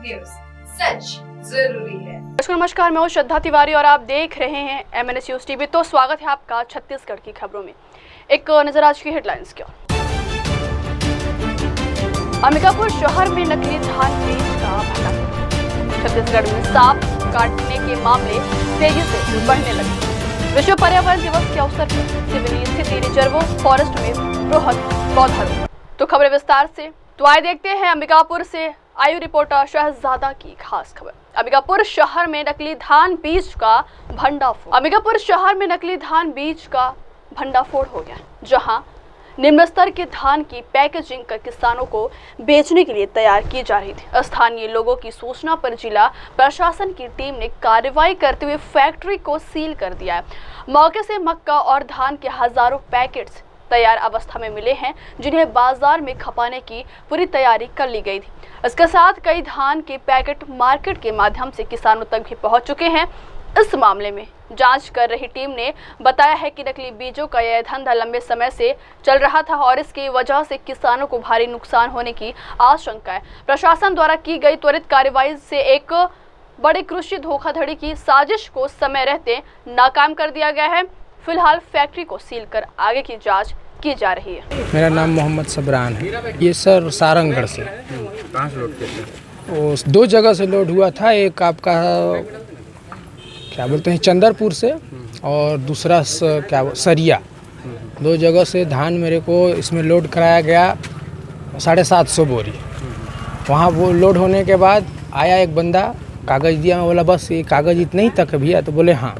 News, सच जरूरी है। नमस्कार, मैं हूं श्रद्धा तिवारी और आप देख रहे हैं MNS न्यूज टीवी। तो स्वागत है आपका छत्तीसगढ़ की खबरों में। एक नजर आज की हेडलाइंस की ओर। अंबिकापुर शहर में नकली धान बीज का भंडाफोड़। छत्तीसगढ़ में सांप काटने के मामले तेजी से बढ़ने लगे। विश्व पर्यावरण दिवस के अवसर पर सिवनी स्थित रिजर्व फॉरेस्ट में बृहद पौधारोपण। तो खबरें विस्तार से। तो आइए देखते हैं अंबिकापुर से आयु रिपोर्टर शहजादा की खास खबर। अंबिकापुर शहर में नकली धान बीज का भंडाफोड़। अंबिकापुर शहर में नकली धान बीज का भंडाफोड़ हो गया, जहां निम्न स्तर के धान की पैकेजिंग कर किसानों को बेचने के लिए तैयार की जा रही थी। स्थानीय लोगों की सूचना पर जिला प्रशासन की टीम ने कार्रवाई करते हुए फैक्ट्री को सील कर दिया है। मौके से मक्का और धान के हजारों पैकेट्स तैयार अवस्था में मिले हैं, जिन्हें बाजार में खपाने की पूरी तैयारी कर ली गई थी। इसके साथ कई धान के पैकेट मार्केट के माध्यम से किसानों तक भी पहुंच चुके हैं। इस मामले में जांच कर रही टीम ने बताया है कि नकली बीजों का यह धंधा लंबे समय से चल रहा था और इसकी वजह से किसानों को भारी नुकसान होने की आशंका है। प्रशासन द्वारा की गई त्वरित कार्रवाई से एक बड़े कृषि धोखाधड़ी की साजिश को समय रहते नाकाम कर दिया गया है। फिलहाल फैक्ट्री को सील कर आगे की जांच की जा रही है। मेरा नाम मोहम्मद सबरान है। ये सर सारंगगढ़ से। कहाँ से लोड किया था? वो दो जगह से लोड हुआ था। एक आपका क्या बोलते हैं चंदरपुर से और दूसरा सरिया। दो जगह से धान मेरे को इसमें लोड कराया गया 750 बोरी। वहाँ वो लोड होने के बाद आया एक बंदा, कागज़ दिया। मैं बोला बस ये कागज़ इतने ही तक भैया? तो बोले हाँ।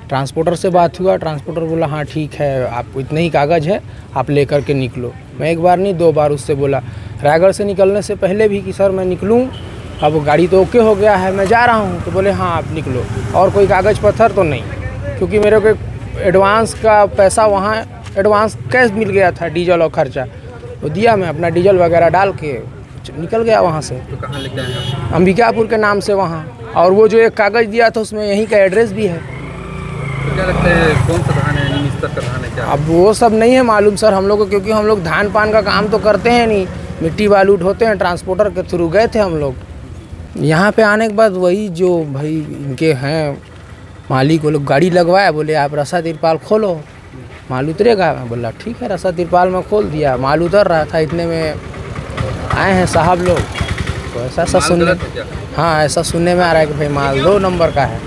ट्रांसपोर्टर से बात हुआ, ट्रांसपोर्टर बोला हाँ ठीक है, आपको इतने ही कागज़ है, आप लेकर के निकलो। मैं एक बार नहीं 2 बार उससे बोला। रायगढ़ से निकलने से पहले भी कि सर मैं निकलूं, अब गाड़ी तो ओके हो गया है, मैं जा रहा हूं। तो बोले हाँ आप निकलो, और कोई कागज़ पत्थर तो नहीं, क्योंकि मेरे को एडवांस का पैसा वहाँ एडवांस कैश मिल गया था, डीजल और खर्चा तो दिया। मैं अपना डीजल वगैरह डाल के निकल गया वहाँ से। तो कहाँ लेके आए? अंबिकापुर के नाम से वहाँ। और वो जो एक कागज़ दिया था उसमें यहीं का एड्रेस भी है। तो क्या लगता है कौन सा धान है, निम्न स्तर का धान है क्या? अब वो सब नहीं है मालूम सर हम लोग को, क्योंकि हम लोग धान पान का काम तो करते हैं नहीं, मिट्टी बालू उठोते हैं। ट्रांसपोर्टर के थ्रू गए थे हम लोग। यहाँ पे आने के बाद वही जो भाई इनके हैं मालिक, वो लोग गाड़ी लगवाया, बोले आप रसा तिरपाल खोलो, माल उतरेगा। मैं बोला ठीक है, रसा तिरपाल में खोल दिया। माल उतर रहा था, इतने में आए हैं साहब लोग। तो ऐसा सुनने, हाँ ऐसा सुनने में आ रहा है कि भाई माल 2 नंबर का है।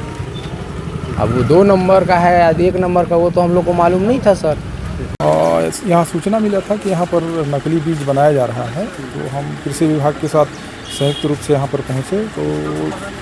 अब वो 2 नंबर का है या 1 नंबर का, वो तो हम लोग को मालूम नहीं था सर। और यहाँ सूचना मिला था कि यहाँ पर नकली बीज बनाया जा रहा है। तो हम कृषि विभाग के साथ संयुक्त रूप से यहाँ पर पहुँचे, तो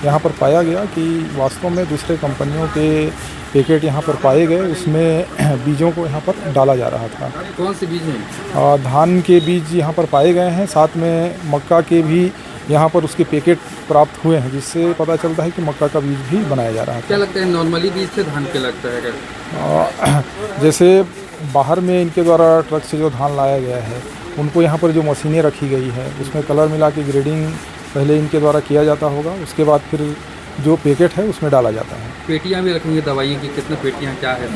यहाँ पर पाया गया कि वास्तव में दूसरे कंपनियों के पैकेट यहाँ पर पाए गए, उसमें बीजों को यहाँ पर डाला जा रहा था। कौन से बीज हैं? धान के बीज यहाँ पर पाए गए हैं, साथ में मक्का के भी यहाँ पर उसके पैकेट प्राप्त हुए हैं, जिससे पता चलता है कि मक्का का बीज भी बनाया जा रहा है। क्या लगता है नॉर्मली बीज से धान के लगता है क्या? जैसे बाहर में इनके द्वारा ट्रक से जो धान लाया गया है, उनको यहाँ पर जो मशीनें रखी गई है उसमें कलर मिला के ग्रेडिंग पहले इनके द्वारा किया जाता होगा, उसके बाद फिर जो पैकेट है उसमें डाला जाता है। पेटियाँ भी रखेंगे दवाइयों की, कितने पेटियाँ क्या है?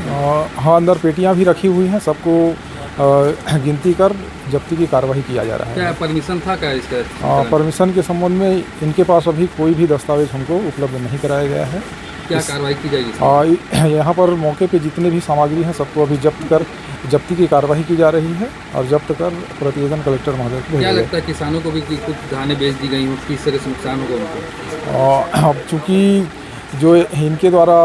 हाँ अंदर पेटियाँ भी रखी हुई हैं, सबको गिनती कर जब्ती की कार्रवाई किया जा रहा है। क्या परमिशन था क्या इसका? परमिशन के संबंध में इनके पास अभी कोई भी दस्तावेज हमको उपलब्ध नहीं कराया गया है। क्या कार्रवाई की जाएगी? यहाँ पर मौके पे जितने भी सामग्री हैं सबको अभी जब्त कर जब्ती की कार्रवाई की जा रही है और जब्त कर प्रतिवेदन कलेक्टर महोदय को। क्या लगता है किसानों को भी कि कुछ धानें बेच दी गई हों, किस तरह से नुकसान होगा उनको? अब चूँकि जो इनके द्वारा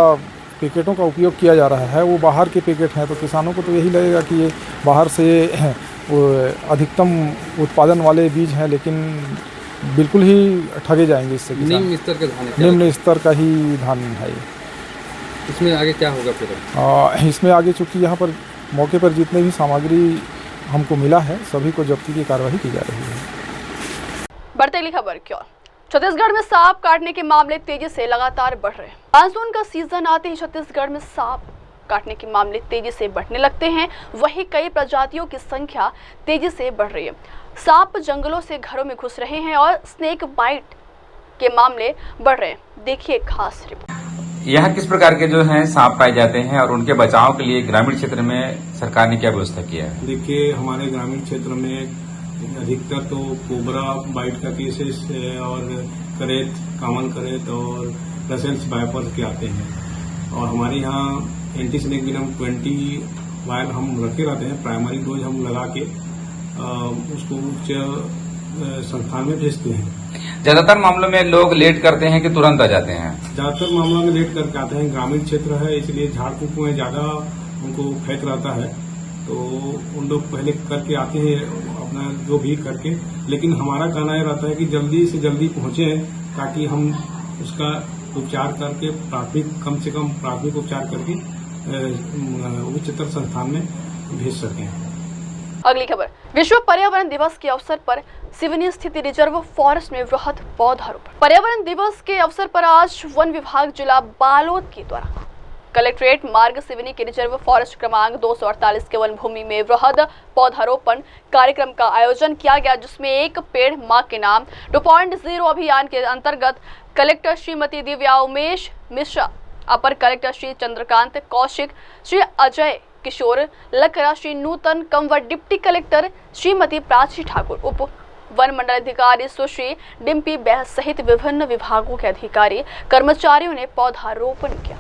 पैकेटों का उपयोग किया जा रहा है वो बाहर के पैकेट हैं, तो किसानों को तो यही लगेगा कि ये बाहर से अधिकतम उत्पादन वाले बीज हैं, लेकिन बिल्कुल ही ठगे जाएंगे इससे। निम्न स्तर का धान है? निम्न स्तर का ही धान है। इसमें आगे क्या होगा फिर? इसमें आगे चूँकि यहाँ पर मौके पर जितने भी सामग्री हमको मिला है सभी को जब्ती की कार्रवाई की जा रही है। बढ़ते अगली खबर की ओर। छत्तीसगढ़ में सांप काटने के मामले तेजी से लगातार बढ़ रहे हैं। मानसून का सीजन आते ही छत्तीसगढ़ में सांप काटने के मामले तेजी से बढ़ने लगते हैं। वहीं कई प्रजातियों की संख्या तेजी से बढ़ रही है। सांप जंगलों से घरों में घुस रहे हैं और स्नेक बाइट के मामले बढ़ रहे हैं। देखिए खास रिपोर्ट। यहाँ किस प्रकार के जो हैं सांप पाए जाते हैं और उनके बचाव के लिए ग्रामीण क्षेत्र में सरकार ने क्या व्यवस्था किया है? देखिए हमारे ग्रामीण क्षेत्र में अधिकतर तो कोबरा बाइट का केसेस है और करेत, कामन करेत और रसेल्स बायपर के आते हैं। और हमारे यहाँ एंटी स्नेक विनम 20 वायल हम रखे रहते हैं। प्राइमरी डोज हम लगा के उसको उच्च संस्थान में भेजते हैं। ज्यादातर मामलों में लोग लेट करते हैं कि तुरंत आ जाते हैं? ज्यादातर मामलों में लेट करके आते हैं। ग्रामीण क्षेत्र है, इसलिए झाड़ फूक में ज्यादा उनको फेंक रहता है, तो उन लोग पहले करके आते हैं अपना जो भी करके। लेकिन हमारा कहना यह रहता है कि जल्दी से जल्दी पहुंचे, ताकि हम उसका उपचार करके कम से कम प्राथमिक उपचार करके उच्चतर संस्थान में भेज सकें। अगली खबर, विश्व पर्यावरण दिवस के अवसर पर सिवनी स्थित रिजर्व फॉरेस्ट में वृहद पौधारोपण। पर्यावरण दिवस के अवसर पर आज वन विभाग जिला बालोद के द्वारा कलेक्ट्रेट मार्ग सिवनी के रिजर्व फॉरेस्ट क्रमांक 248 के वन भूमि में वृहद पौधारोपण कार्यक्रम का आयोजन किया गया, जिसमें एक पेड़ मां के नाम 2.0 अभियान के अंतर्गत कलेक्टर श्रीमती दिव्या उमेश मिश्रा, अपर कलेक्टर श्री चंद्रकांत कौशिक, श्री अजय किशोर लकरा, श्री नूतन कंवर, डिप्टी कलेक्टर श्रीमती प्राची ठाकुर, उप वन मंडल अधिकारी सुश्री डिम्पी बैस सहित विभिन्न विभागों के अधिकारी कर्मचारियों ने पौधारोपण किया।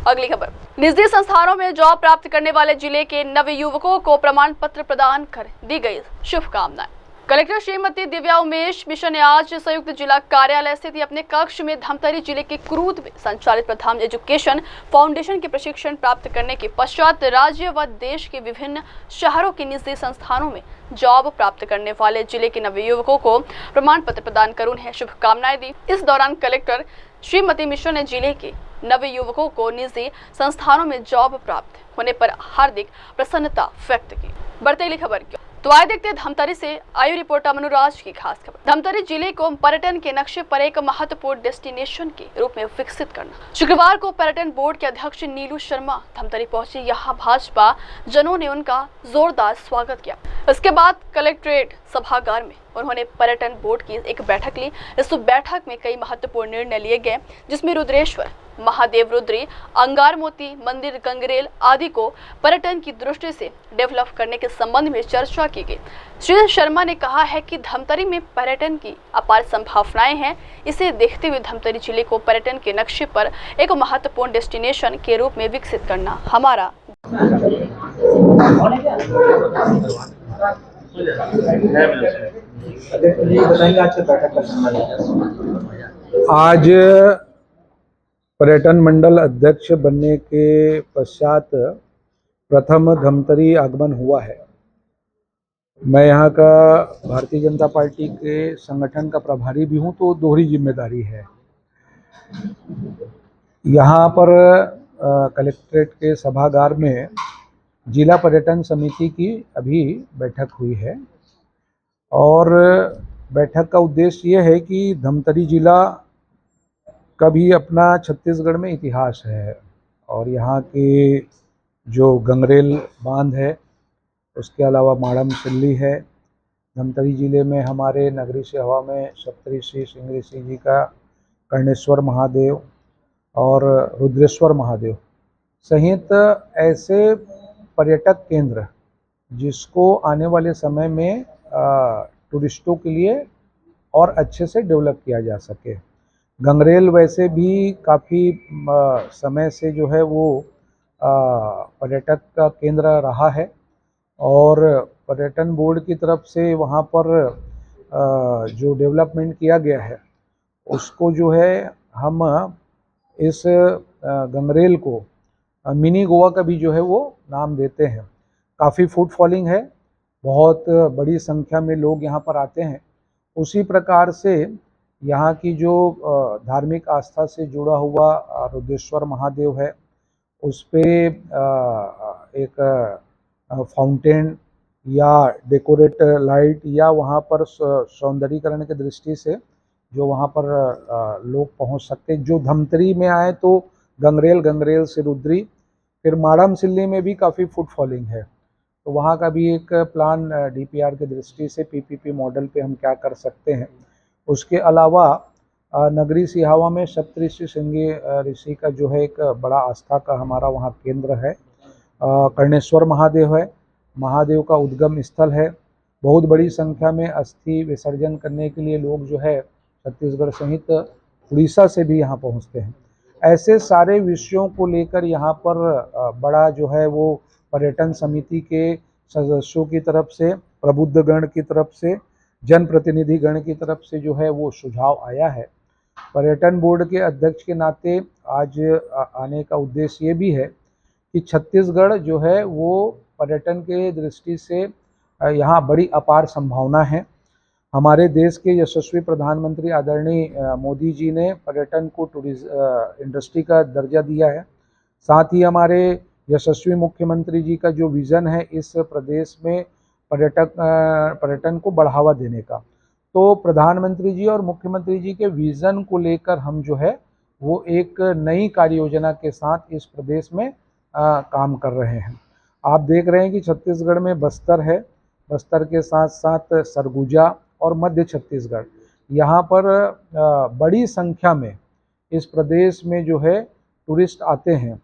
अगली खबर, निजी संस्थानों में जॉब प्राप्त करने वाले जिले के नवयुवकों को प्रमाण पत्र प्रदान कर दी गई शुभकामनाएं। कलेक्टर श्रीमती दिव्या उमेश मिश्रा ने आज संयुक्त जिला कार्यालय स्थित अपने कक्ष में धमतरी जिले के क्रूद में संचालित प्रधान एजुकेशन फाउंडेशन के प्रशिक्षण प्राप्त करने के पश्चात राज्य व देश के विभिन्न शहरों के निजी संस्थानों में जॉब प्राप्त करने वाले जिले के नवयुवकों को प्रमाण पत्र प्रदान कर उन्हें शुभकामनाएं दी। इस दौरान कलेक्टर श्रीमती मिश्रा ने जिले के नवयुवकों को निजी संस्थानों में जॉब प्राप्त होने पर हार्दिक प्रसन्नता व्यक्त की। बढ़ते अगली खबर की तो आए देखते धमतरी से आयु रिपोर्टर मनुराज की खास खबर। धमतरी जिले को पर्यटन के नक्शे पर एक महत्वपूर्ण डेस्टिनेशन के रूप में विकसित करना। शुक्रवार को पर्यटन बोर्ड के अध्यक्ष नीलू शर्मा धमतरी पहुंचे। यहाँ भाजपा जनों ने उनका जोरदार स्वागत किया। इसके बाद कलेक्ट्रेट सभागार में उन्होंने पर्यटन बोर्ड की एक बैठक ली। इस बैठक में कई महत्वपूर्ण निर्णय लिए गए, जिसमें रुद्रेश्वर महादेव रुद्री, अंगार मोती मंदिर, गंगरेल आदि को पर्यटन की दृष्टि से डेवलप करने के संबंध में चर्चा की गई। श्री शर्मा ने कहा है कि धमतरी में पर्यटन की अपार संभावनाएं हैं। इसे देखते हुए धमतरी जिले को पर्यटन के नक्शे पर एक महत्वपूर्ण डेस्टिनेशन के रूप में विकसित करना हमारा आज पर्यटन मंडल अध्यक्ष बनने के पश्चात प्रथम धमतरी आगमन हुआ है। मैं यहाँ का भारतीय जनता पार्टी के संगठन का प्रभारी भी हूँ, तो दोहरी जिम्मेदारी है। यहाँ पर कलेक्ट्रेट के सभागार में जिला पर्यटन समिति की अभी बैठक हुई है और बैठक का उद्देश्य ये है कि धमतरी जिला का भी अपना छत्तीसगढ़ में इतिहास है और यहाँ के जो गंगरेल बांध है, उसके अलावा माड़म सिल्ली है। धमतरी जिले में हमारे नगरी से हवा में सप्तऋषि सिंह ऋषि जी का कर्णेश्वर महादेव और रुद्रेश्वर महादेव सहित ऐसे पर्यटक केंद्र जिसको आने वाले समय में टूरिस्टों के लिए और अच्छे से डेवलप किया जा सके। गंगरेल वैसे भी काफ़ी समय से जो है वो पर्यटक का केंद्र रहा है और पर्यटन बोर्ड की तरफ से वहाँ पर जो डेवलपमेंट किया गया है उसको जो है हम इस गंगरेल को मिनी गोवा का भी जो है वो नाम देते हैं। काफ़ी फुटफॉलिंग है, बहुत बड़ी संख्या में लोग यहाँ पर आते हैं। उसी प्रकार से यहाँ की जो धार्मिक आस्था से जुड़ा हुआ रुद्रेश्वर महादेव है, उस पे एक फाउंटेन या डेकोरेट लाइट या वहाँ पर सौंदर्यीकरण की दृष्टि से जो वहाँ पर लोग पहुँच सकते। जो धमतरी में आए तो गंगरेल, गंगरेल से रुद्री, फिर माड़म सिल्ली में भी काफ़ी फुटफॉलिंग है, तो वहाँ का भी एक प्लान डीपीआर की दृष्टि से पीपीपी मॉडल पे हम क्या कर सकते हैं। उसके अलावा नगरी सिहावा में सप्तऋषि सिंह ऋषि का जो है एक बड़ा आस्था का हमारा वहाँ केंद्र है। कर्णेश्वर महादेव है, महादेव का उद्गम स्थल है। बहुत बड़ी संख्या में अस्थि विसर्जन करने के लिए लोग जो है छत्तीसगढ़ सहित उड़ीसा से भी यहाँ पहुँचते हैं। ऐसे सारे विषयों को लेकर यहाँ पर बड़ा जो है वो पर्यटन समिति के सदस्यों की तरफ से, प्रबुद्धगण की तरफ से, जनप्रतिनिधि गण की तरफ से जो है वो सुझाव आया है। पर्यटन बोर्ड के अध्यक्ष के नाते आज आने का उद्देश्य ये भी है कि छत्तीसगढ़ जो है वो पर्यटन के दृष्टि से यहाँ बड़ी अपार संभावना है। हमारे देश के यशस्वी प्रधानमंत्री आदरणीय मोदी जी ने पर्यटन को इंडस्ट्री का दर्जा दिया है। साथ ही हमारे यशस्वी मुख्यमंत्री जी का जो विज़न है इस प्रदेश में पर्यटन को बढ़ावा देने का, तो प्रधानमंत्री जी और मुख्यमंत्री जी के विज़न को लेकर हम जो है वो एक नई कार्य योजना के साथ इस प्रदेश में काम कर रहे हैं। आप देख रहे हैं कि छत्तीसगढ़ में बस्तर है, बस्तर के साथ साथ सरगुजा और मध्य छत्तीसगढ़, यहाँ पर बड़ी संख्या में इस प्रदेश में जो है टूरिस्ट आते हैं।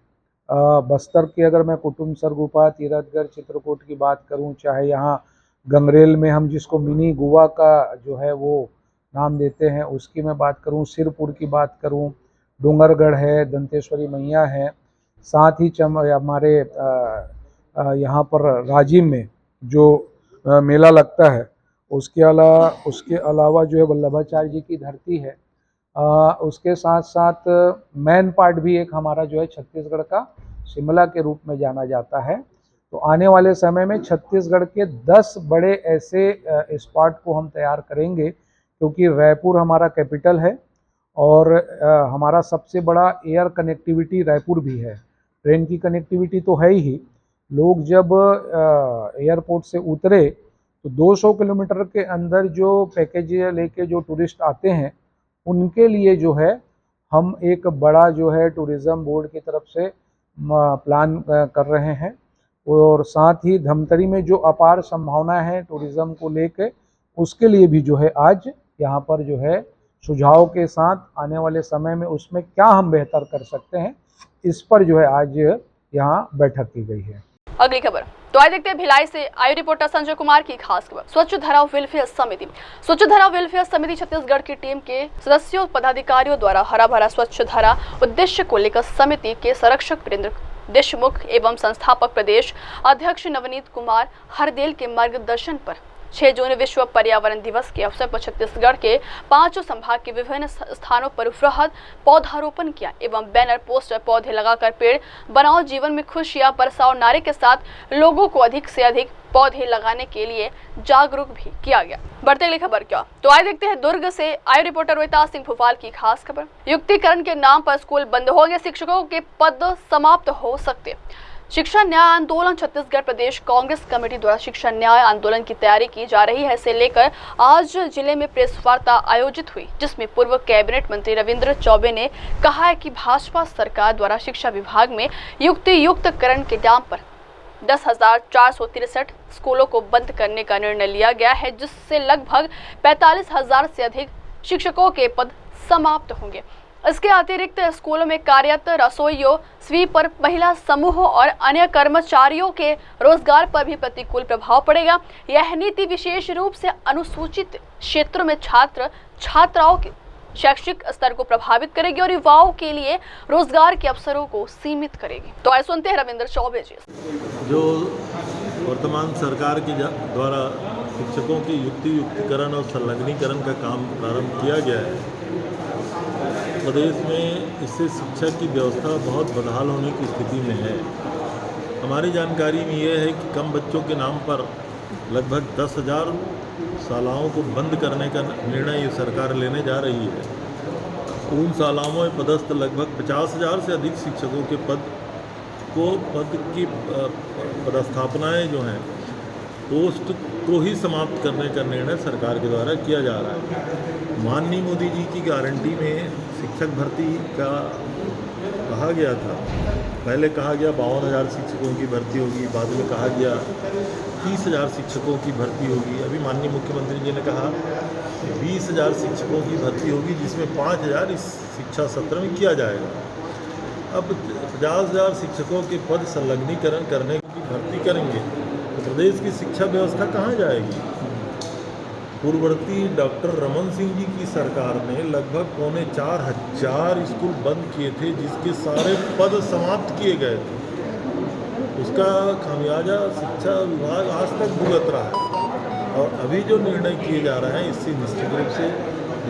बस्तर की अगर मैं कुटुम्बसर गुफा, तीरथगढ़, चित्रकूट की बात करूं, चाहे यहाँ गंगरेल में हम जिसको मिनी गोवा का जो है वो नाम देते हैं उसकी मैं बात करूं, सिरपुर की बात करूं, डोंगरगढ़ है, दंतेश्वरी मैया है, साथ ही हमारे यहाँ पर राजिम में जो मेला लगता है उसके अलावा जो है वल्लभाचार्य जी की धरती है। उसके साथ साथ मैन पार्ट भी एक हमारा जो है छत्तीसगढ़ का शिमला के रूप में जाना जाता है। तो आने वाले समय में छत्तीसगढ़ के 10 बड़े ऐसे स्पॉट को हम तैयार करेंगे, क्योंकि रायपुर हमारा कैपिटल है और हमारा सबसे बड़ा एयर कनेक्टिविटी रायपुर भी है। ट्रेन की कनेक्टिविटी तो है ही, लोग जब एयरपोर्ट से उतरे तो 200 किलोमीटर के अंदर जो पैकेज लेके जो टूरिस्ट आते हैं उनके लिए जो है हम एक बड़ा जो है टूरिज़्म बोर्ड की तरफ से प्लान कर रहे हैं। और साथ ही धमतरी में जो अपार संभावना है टूरिज़्म को लेके, उसके लिए भी जो है आज यहाँ पर जो है सुझाव के साथ आने वाले समय में उसमें क्या हम बेहतर कर सकते हैं, इस पर जो है आज यहाँ बैठक की गई है। अगली खबर तो आइए देखते हैं भिलाई से आयु रिपोर्टर संजय कुमार की खास खबर। स्वच्छ धारा वेलफेयर समिति छत्तीसगढ़ की टीम के सदस्यों पदाधिकारियों द्वारा हरा भरा स्वच्छ धारा उद्देश्य को लेकर समिति के संरक्षक वीरेंद्र देशमुख एवं संस्थापक प्रदेश अध्यक्ष नवनीत कुमार हरदेल के मार्गदर्शन पर 6 जून विश्व पर्यावरण दिवस के अवसर पर छत्तीसगढ़ के 5 संभाग के विभिन्न स्थानों पर वृहद पौधारोपण किया एवं बैनर पोस्टर पौधे लगाकर पेड़ बनाओ जीवन में खुशियां बरसाओ नारे के साथ लोगों को अधिक से अधिक पौधे लगाने के लिए जागरूक भी किया गया। बढ़ते अगली खबर क्या, तो आइए देखते हैं दुर्ग से आयु रिपोर्टर रोहिता सिंह भोपाल की खास खबर। युक्तिकरण के नाम पर स्कूल बंद हो गए, शिक्षकों के पद समाप्त हो सकते। शिक्षा न्याय आंदोलन छत्तीसगढ़ प्रदेश कांग्रेस कमेटी द्वारा शिक्षा न्याय आंदोलन की तैयारी की जा रही है, इसे लेकर आज जिले में प्रेस वार्ता आयोजित हुई, जिसमें पूर्व कैबिनेट मंत्री रविंद्र चौबे ने कहा है कि भाजपा सरकार द्वारा शिक्षा विभाग में युक्तिकरण के नाम पर 10,463 स्कूलों को बंद करने का निर्णय लिया गया है, जिससे लगभग 45,000 से अधिक शिक्षकों के पद समाप्त होंगे। इसके अतिरिक्त स्कूलों में कार्यरत रसोइयों, स्वीपर, महिला समूह और अन्य कर्मचारियों के रोजगार पर भी प्रतिकूल प्रभाव पड़ेगा। यह नीति विशेष रूप से अनुसूचित क्षेत्रों में छात्र छात्राओं के शैक्षिक स्तर को प्रभावित करेगी और युवाओं के लिए रोजगार के अवसरों को सीमित करेगी। तो आइए सुनते हैं रविंद्र चौबे जी। जो वर्तमान सरकार के द्वारा शिक्षकों की युक्तिकरण और संलग्नीकरण का काम प्रारंभ किया गया है, प्रदेश में इससे शिक्षा की व्यवस्था बहुत बदहाल होने की स्थिति में है। हमारी जानकारी में यह है कि कम बच्चों के नाम पर लगभग 10,000 शालाओं को बंद करने का निर्णय ये सरकार लेने जा रही है। उन शालाओं में पदस्थ लगभग 50,000 से अधिक शिक्षकों के पद की पदस्थापनाएँ जो हैं पोस्ट को ही समाप्त करने का निर्णय सरकार के द्वारा किया जा रहा है। माननीय मोदी जी की गारंटी में शिक्षक भर्ती का कहा गया था, पहले कहा गया 52,000 शिक्षकों की भर्ती होगी, बाद में कहा गया 30,000 शिक्षकों की भर्ती होगी। अभी माननीय मुख्यमंत्री जी ने कहा 20,000 शिक्षकों की भर्ती होगी, जिसमें 5,000 इस शिक्षा सत्र में किया जाएगा। अब 50,000 शिक्षकों के पद संलग्नीकरण करने की भर्ती करेंगे तो प्रदेश की शिक्षा व्यवस्था कहाँ जाएगी? पूर्ववर्ती डॉक्टर रमन सिंह जी की सरकार ने लगभग 4,500 स्कूल बंद किए थे, जिसके सारे पद समाप्त किए गए थे। उसका खामियाजा शिक्षा विभाग आज तक भुगत रहा है और अभी जो निर्णय किए जा रहे हैं इससे निश्चित रूप से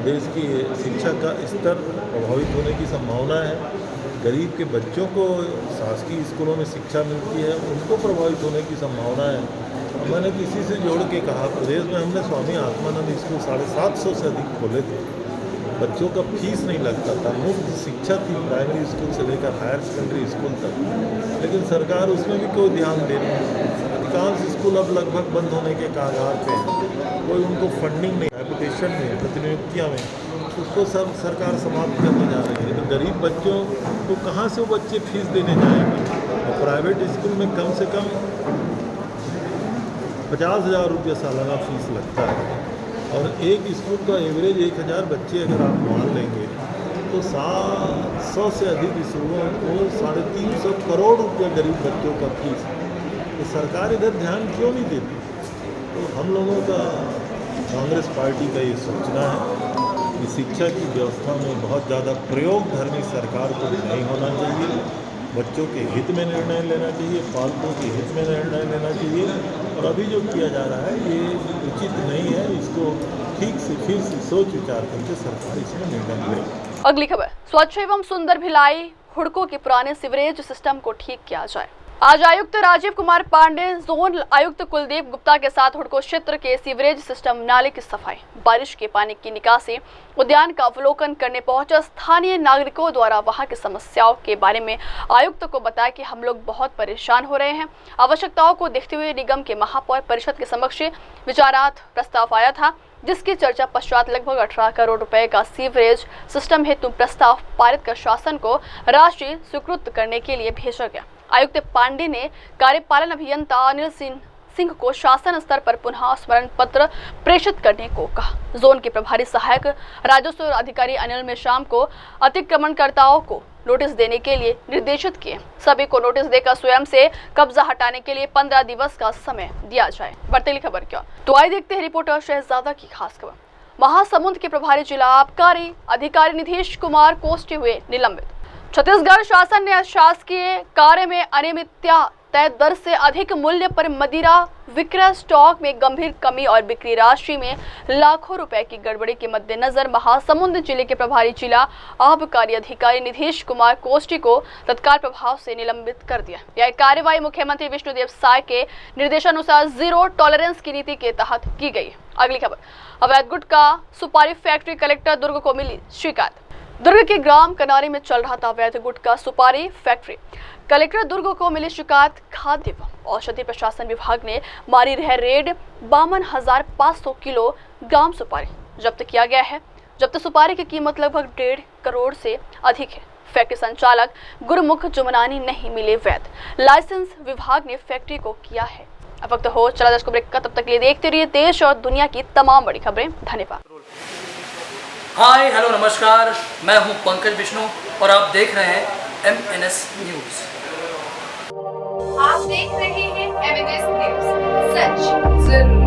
देश की शिक्षा का स्तर प्रभावित होने की संभावना है। गरीब के बच्चों को शासकीय स्कूलों में शिक्षा मिलती है, उनको प्रभावित होने की संभावना है। मैंने किसी से जोड़ के कहा, प्रदेश में हमने स्वामी आत्मानंद स्कूल 750 से अधिक खोले थे, बच्चों का फीस नहीं लगता था, मुफ्त शिक्षा थी प्राइमरी स्कूल से लेकर हायर सेकेंडरी स्कूल तक, लेकिन सरकार उसमें भी कोई ध्यान दे रही है। अधिकांश स्कूल अब लगभग बंद होने के कागार पे हैं, कोई उनको फंडिंग नहीं, रेपुटेशन में, प्रतिनियुक्तियाँ में, उसको सब सरकार समाप्त करने जा रही है। तो गरीब बच्चों को कहाँ से वो बच्चे फीस देने जाएंगे? और प्राइवेट स्कूल में कम से कम 50,000 रुपये सालाना फीस लगता है और एक स्कूल का एवरेज 1,000 बच्चे अगर आप मान लेंगे तो 700 से अधिक स्कूलों को 350 करोड़ रुपये गरीब बच्चों का फीस है। तो सरकार इधर ध्यान क्यों नहीं देती? तो हम लोगों का कांग्रेस पार्टी का ये सोचना है कि शिक्षा की व्यवस्था में बहुत ज़्यादा प्रयोगधर्मी सरकार को नहीं होना चाहिए, बच्चों के हित में निर्णय लेना चाहिए, पालकों के हित में निर्णय लेना चाहिए। और अभी जो किया जा रहा है ये उचित नहीं है, इसको ठीक से फिर से सोच विचार करके सरकार इसमें निर्णय ले। अगली खबर, स्वच्छ एवं सुंदर भिलाई हुड़कों के पुराने सीवरेज सिस्टम को ठीक किया जाए। आज आयुक्त राजीव कुमार पांडे, जोन आयुक्त कुलदीप गुप्ता के साथ हुड़को क्षेत्र के सीवरेज सिस्टम नाले की सफाई, बारिश के पानी की निकासी, उद्यान का अवलोकन करने पहुंचा स्थानीय नागरिकों द्वारा वहां की समस्याओं के बारे में आयुक्त को बताया कि हम लोग बहुत परेशान हो रहे हैं। आवश्यकताओं को देखते हुए निगम के महापौर परिषद के समक्ष विचारार्थ प्रस्ताव आया था, जिसकी चर्चा पश्चात लगभग 18 करोड़ रुपए का सीवरेज सिस्टम हेतु प्रस्ताव पारित कर शासन को राशि स्वीकृत करने के लिए भेजा गया। आयुक्त पांडे ने कार्यपालन अभियंता अनिल सिंह को शासन स्तर पर पुनः स्मरण पत्र प्रेषित करने को कहा। जोन के प्रभारी सहायक राजस्व अधिकारी अनिल मेश्राम को अतिक्रमणकर्ताओं को नोटिस देने के लिए निर्देशित किए। सभी को नोटिस देकर स्वयं से कब्जा हटाने के लिए 15 दिवस का समय दिया जाए। बढ़ती खबर क्या, तो आइए देखते हैं रिपोर्टर शहजादा की खास खबर। महासमुंद के प्रभारी जिला आबकारी अधिकारी नीतीश कुमार कोष्टी हुए निलंबित। छत्तीसगढ़ शासन ने शासकीय कार्य में अनियमितता, तय दर से अधिक मूल्य पर मदिरा विक्रय, स्टॉक में गंभीर कमी और बिक्री राशि में लाखों रुपए की गड़बड़ी के मद्देनजर महासमुंद जिले के प्रभारी जिला आबकारी अधिकारी नीतीश कुमार कोष्टी को तत्काल प्रभाव से निलंबित कर दिया। यह कार्रवाई मुख्यमंत्री विष्णुदेव साय के निर्देशानुसार जीरो टॉलरेंस की नीति के तहत की गई। अगली खबर, अवैध गुटखा सुपारी फैक्ट्री, कलेक्टर दुर्ग को मिली शिकायत। दुर्ग के ग्राम कनारी में चल रहा था अवैध गुटखा सुपारी फैक्ट्री। कलेक्टर दुर्ग को मिली शिकायत। खाद्य एवं औषधि प्रशासन विभाग ने मारी रह रेड 52,500 किलोग्राम सुपारी जब्त किया गया है। जब्त सुपारी की कीमत लगभग 1.5 करोड़ से अधिक है। फैक्ट्री संचालक गुरमुख जुमनानी नहीं मिले वैध लाइसेंस, विभाग ने फैक्ट्री को किया है। अब वक्त हो चला दर्शकों ब्रेक का, तब तक के लिए देखते रहिए देश और दुनिया की तमाम बड़ी खबरें। धन्यवाद। हाय हेलो नमस्कार, मैं हूं पंकज विष्णु और आप देख रहे हैं MNS न्यूज। आप देख रहे हैं MNS न्यूज, सच जरूरी।